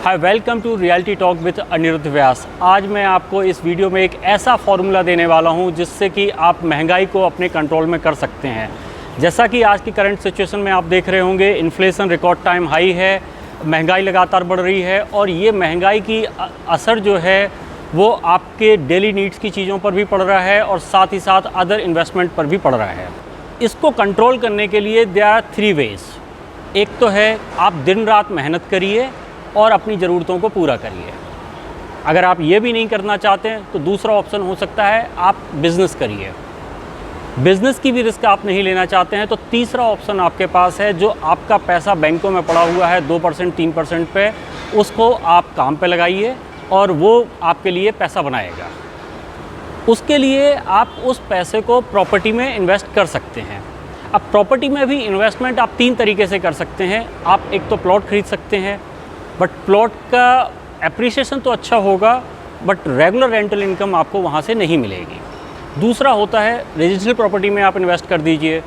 Hi, welcome to reality talk with Aniruddh Vyas. आज मैं आपको इस वीडियो में एक ऐसा फॉर्मूला देने वाला हूं जिससे कि आप महंगाई को अपने कंट्रोल में कर सकते हैं। जैसा कि आज की करंट सिचुएशन में आप देख रहे होंगे, इन्फ्लेशन रिकॉर्ड टाइम हाई है, महंगाई लगातार बढ़ रही है और ये महंगाई की असर जो है वो आपके डेली नीड्स की चीज़ों पर भी पड़ रहा है और साथ ही साथ अदर इन्वेस्टमेंट पर भी पड़ रहा है। इसको कंट्रोल करने के लिए देयर आर 3 वेज। एक तो है आप दिन रात मेहनत करिए और अपनी ज़रूरतों को पूरा करिए। अगर आप ये भी नहीं करना चाहते हैं तो दूसरा ऑप्शन हो सकता है आप बिज़नेस करिए। बिज़नेस की भी रिस्क आप नहीं लेना चाहते हैं तो तीसरा ऑप्शन आपके पास है, जो आपका पैसा बैंकों में पड़ा हुआ है 2% 3% पे, उसको आप काम पे लगाइए और वो आपके लिए पैसा बनाएगा। उसके लिए आप उस पैसे को प्रॉपर्टी में इन्वेस्ट कर सकते हैं। अब प्रॉपर्टी में भी इन्वेस्टमेंट आप 3 तरीके से कर सकते हैं। आप एक तो प्लॉट खरीद सकते हैं, बट प्लॉट का एप्रिसिएशन तो अच्छा होगा बट रेगुलर रेंटल इनकम आपको वहाँ से नहीं मिलेगी। दूसरा होता है रेजिडेंशियल प्रॉपर्टी में आप इन्वेस्ट कर दीजिए।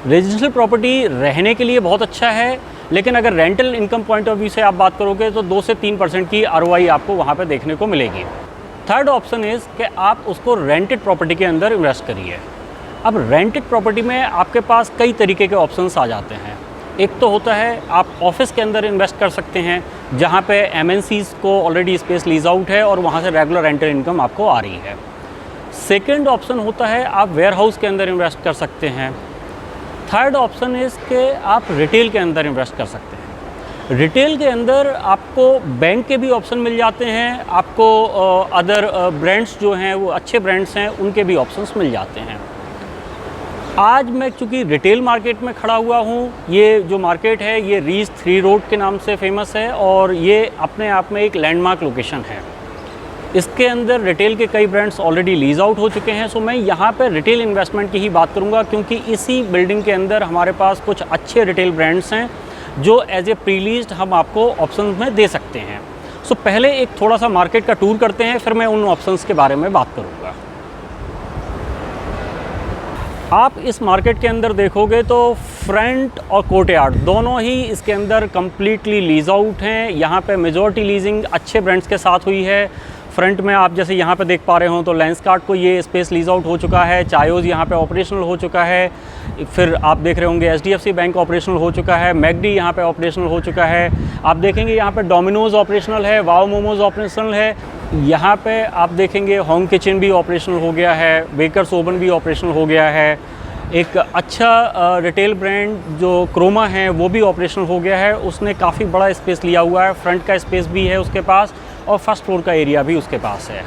रेजिडेंशियल प्रॉपर्टी रहने के लिए बहुत अच्छा है, लेकिन अगर rental income point of view से आप बात करोगे तो 2 से 3% की ROI आपको वहाँ पे देखने को मिलेगी। थर्ड ऑप्शन इज़ कि आप उसको रेंटेड प्रॉपर्टी के अंदर इन्वेस्ट करिए। अब रेंटेड प्रॉपर्टी में आपके पास कई तरीके के ऑप्शंस आ जाते हैं। एक तो होता है आप ऑफिस के अंदर इन्वेस्ट कर सकते हैं, जहाँ पे MNCs को ऑलरेडी स्पेस लीज आउट है और वहाँ से रेगुलर रेंटल इनकम आपको आ रही है। सेकंड ऑप्शन होता है आप वेयर हाउस के अंदर इन्वेस्ट कर सकते हैं। थर्ड ऑप्शन इज़ कि आप रिटेल के अंदर इन्वेस्ट कर सकते हैं। रिटेल के अंदर आपको बैंक के भी ऑप्शन मिल जाते हैं, आपको अदर ब्रांड्स जो हैं वो अच्छे ब्रांड्स हैं उनके भी ऑप्शंस मिल जाते हैं। आज मैं चूँकि रिटेल मार्केट में खड़ा हुआ हूँ, ये जो मार्केट है ये रीज 3 रोड के नाम से फेमस है और ये अपने आप में एक लैंडमार्क लोकेशन है। इसके अंदर रिटेल के कई ब्रांड्स ऑलरेडी लीज आउट हो चुके हैं। सो मैं यहाँ पर रिटेल इन्वेस्टमेंट की ही बात करूँगा, क्योंकि इसी बिल्डिंग के अंदर हमारे पास कुछ अच्छे रिटेल ब्रांड्स हैं जो एज ए प्रीलीज्ड हम आपको ऑप्शन में दे सकते हैं। सो पहले एक थोड़ा सा मार्केट का टूर करते हैं, फिर मैं उन ऑप्शंस के बारे में बात करूँगा। आप इस मार्केट के अंदर देखोगे तो फ्रंट और कोर्टयार्ड दोनों ही इसके अंदर कम्प्लीटली लीज आउट हैं। यहाँ पे मेजॉरिटी लीजिंग अच्छे ब्रांड्स के साथ हुई है। फ्रंट में आप जैसे यहाँ पे देख पा रहे हो तो लेंसकार्ट को ये स्पेस लीज आउट हो चुका है, चायोज़ यहाँ पे ऑपरेशनल हो चुका है। फिर आप देख रहे होंगे HDFC बैंक ऑपरेशनल हो चुका है, मैकडी यहाँ पे ऑपरेशनल हो चुका है। आप देखेंगे यहाँ पे डोमिनोज़ ऑपरेशनल है, वाओ मोमोज़ ऑपरेशनल है। यहाँ पे आप देखेंगे होम किचन भी ऑपरेशनल हो गया है, बेकर्स ओवन भी ऑपरेशनल हो गया है। एक अच्छा रिटेल ब्रांड जो क्रोमा है वो भी ऑपरेशनल हो गया है। उसने काफ़ी बड़ा स्पेस लिया हुआ है, फ्रंट का स्पेस भी है उसके पास और फर्स्ट फ्लोर का एरिया भी उसके पास है।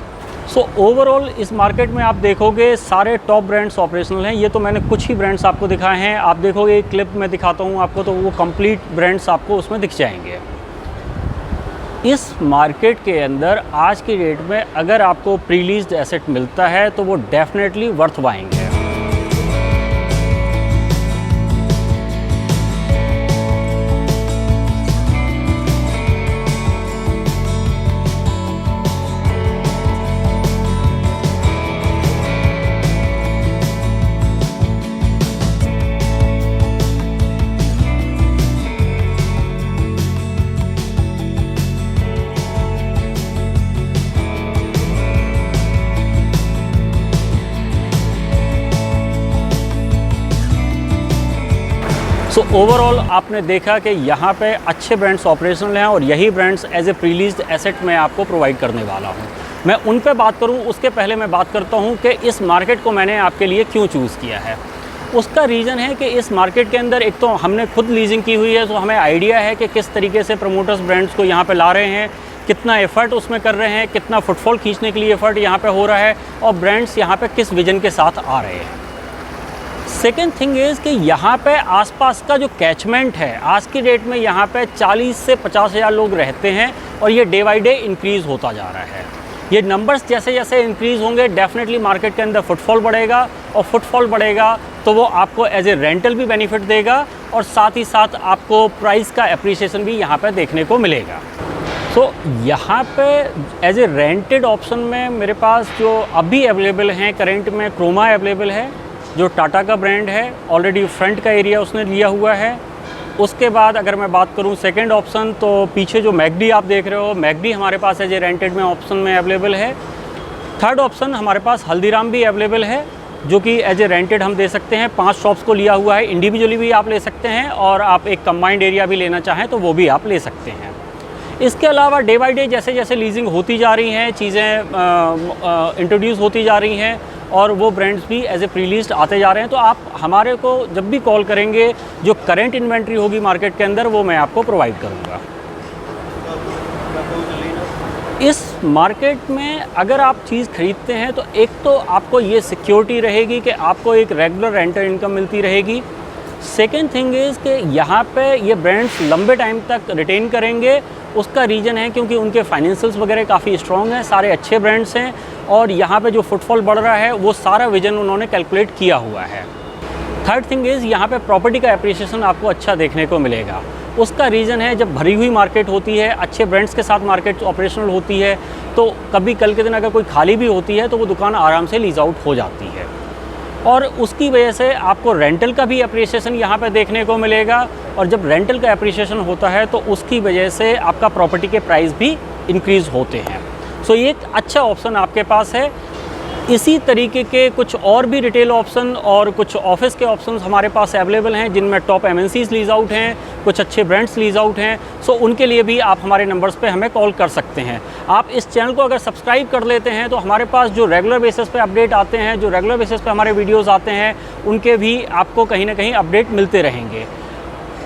सो ओवरऑल इस मार्केट में आप देखोगे सारे टॉप ब्रांड्स ऑपरेशनल हैं। ये तो मैंने कुछ ही ब्रांड्स आपको दिखाए हैं। आप देखोगे एक क्लिप में दिखाता हूँ आपको तो वो कंप्लीट ब्रांड्स आपको उसमें दिख जाएंगे। इस मार्केट के अंदर आज की डेट में अगर आपको प्रीलीज्ड एसेट मिलता है तो वो डेफिनेटली वर्थ बाइंग है। सो ओवरऑल आपने देखा कि यहाँ पे अच्छे ब्रांड्स ऑपरेशनल हैं और यही ब्रांड्स एज ए प्रीलीज्ड एसेट मैं आपको प्रोवाइड करने वाला हूँ। मैं उन पे बात करूँ उसके पहले मैं बात करता हूँ कि इस मार्केट को मैंने आपके लिए क्यों चूज़ किया है। उसका रीज़न है कि इस मार्केट के अंदर एक तो हमने खुद लीजिंग की हुई है, तो हमें आइडिया है कि किस तरीके से प्रमोटर्स ब्रांड्स को यहाँ पर ला रहे हैं, कितना एफ़र्ट उसमें कर रहे हैं, कितना फुटफॉल खींचने के लिए एफ़र्ट यहाँ पर हो रहा है और ब्रांड्स यहाँ पर किस विजन के साथ आ रहे हैं। सेकेंड थिंग इज़ कि यहाँ पे आसपास का जो कैचमेंट है, आज की डेट में यहाँ पे 40 से 50 हज़ार लोग रहते हैं और ये डे बाई डे इंक्रीज़ होता जा रहा है। ये नंबर्स जैसे जैसे इंक्रीज़ होंगे डेफिनेटली मार्केट के अंदर फुटफॉल बढ़ेगा और फुटफॉल बढ़ेगा तो वो आपको एज ए रेंटल भी बेनिफिट देगा और साथ ही साथ आपको प्राइस का एप्रिसिएशन भी यहाँ पर देखने को मिलेगा। तो यहाँ पे एज ए रेंटेड ऑप्शन में मेरे पास जो अभी अवेलेबल हैं करेंट में क्रोमा अवेलेबल है, जो टाटा का ब्रांड है। ऑलरेडी फ्रंट का एरिया उसने लिया हुआ है। उसके बाद अगर मैं बात करूं सेकंड ऑप्शन, तो पीछे जो मैकडी आप देख रहे हो, मैकडी हमारे पास एज ए रेंटेड में ऑप्शन में अवेलेबल है। थर्ड ऑप्शन हमारे पास हल्दीराम भी अवेलेबल है, जो कि एज ए रेंटेड हम दे सकते हैं। 5 शॉप्स को लिया हुआ है, इंडिविजुअली भी आप ले सकते हैं और आप एक कंबाइंड एरिया भी लेना चाहें तो वो भी आप ले सकते हैं। इसके अलावा डे बाई डे जैसे जैसे लीजिंग होती जा रही हैं, चीज़ें इंट्रोड्यूस होती जा रही हैं और वो ब्रांड्स भी एज ए प्रीलीज्ड आते जा रहे हैं, तो आप हमारे को जब भी कॉल करेंगे, जो करंट इन्वेंट्री होगी मार्केट के अंदर वो मैं आपको प्रोवाइड करूँगा। इस मार्केट में अगर आप चीज़ खरीदते हैं तो एक तो आपको ये सिक्योरिटी रहेगी कि आपको एक रेगुलर रेंटल इनकम मिलती रहेगी। सेकेंड थिंग इज़ कि यहाँ पे ये ब्रांड्स लंबे टाइम तक रिटेन करेंगे। उसका रीज़न है क्योंकि उनके फाइनेंशियल्स वगैरह काफ़ी स्ट्रॉन्ग हैं, सारे अच्छे ब्रांड्स हैं और यहाँ पे जो फुटफॉल बढ़ रहा है वो सारा विजन उन्होंने कैलकुलेट किया हुआ है। थर्ड थिंग इज़ यहाँ पे प्रॉपर्टी का एप्रिसिएशन आपको अच्छा देखने को मिलेगा। उसका रीज़न है जब भरी हुई मार्केट होती है, अच्छे ब्रांड्स के साथ मार्केट ऑपरेशनल होती है, तो कभी कल के दिन अगर कोई खाली भी होती है तो वो दुकान आराम से लीज आउट हो जाती है और उसकी वजह से आपको रेंटल का भी अप्रिसिएशन यहाँ पे देखने को मिलेगा। और जब रेंटल का अप्रिसिएशन होता है तो उसकी वजह से आपका प्रॉपर्टी के प्राइस भी इंक्रीज़ होते हैं। सो ये एक अच्छा ऑप्शन आपके पास है। इसी तरीके के कुछ और भी रिटेल ऑप्शन और कुछ ऑफिस के ऑप्शंस हमारे पास अवेलेबल हैं, जिनमें टॉप एमएनसीज लीज आउट हैं, कुछ अच्छे ब्रांड्स लीज आउट हैं। सो उनके लिए भी आप हमारे नंबर्स पे हमें कॉल कर सकते हैं। आप इस चैनल को अगर सब्सक्राइब कर लेते हैं तो हमारे पास जो रेगुलर बेसिस पे अपडेट आते हैं, जो रेगुलर बेसिस पे हमारे वीडियोज़ आते हैं, उनके भी आपको कहीं ना कहीं अपडेट मिलते रहेंगे।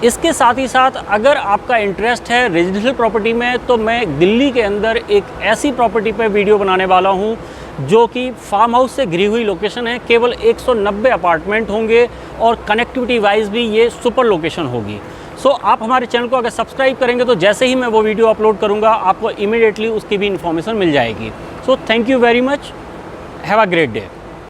इसके साथ ही साथ अगर आपका इंटरेस्ट है रेजिडेंशियल प्रॉपर्टी में, तो मैं दिल्ली के अंदर एक ऐसी प्रॉपर्टी पे वीडियो बनाने वाला हूँ जो कि फार्म हाउस से घिरी हुई लोकेशन है। केवल 190 अपार्टमेंट होंगे और कनेक्टिविटी वाइज भी ये सुपर लोकेशन होगी। सो आप हमारे चैनल को अगर सब्सक्राइब करेंगे तो जैसे ही मैं वो वीडियो अपलोड करूँगा आपको इमीडिएटली उसकी भी इन्फॉर्मेशन मिल जाएगी। So thank you very much, have a great day.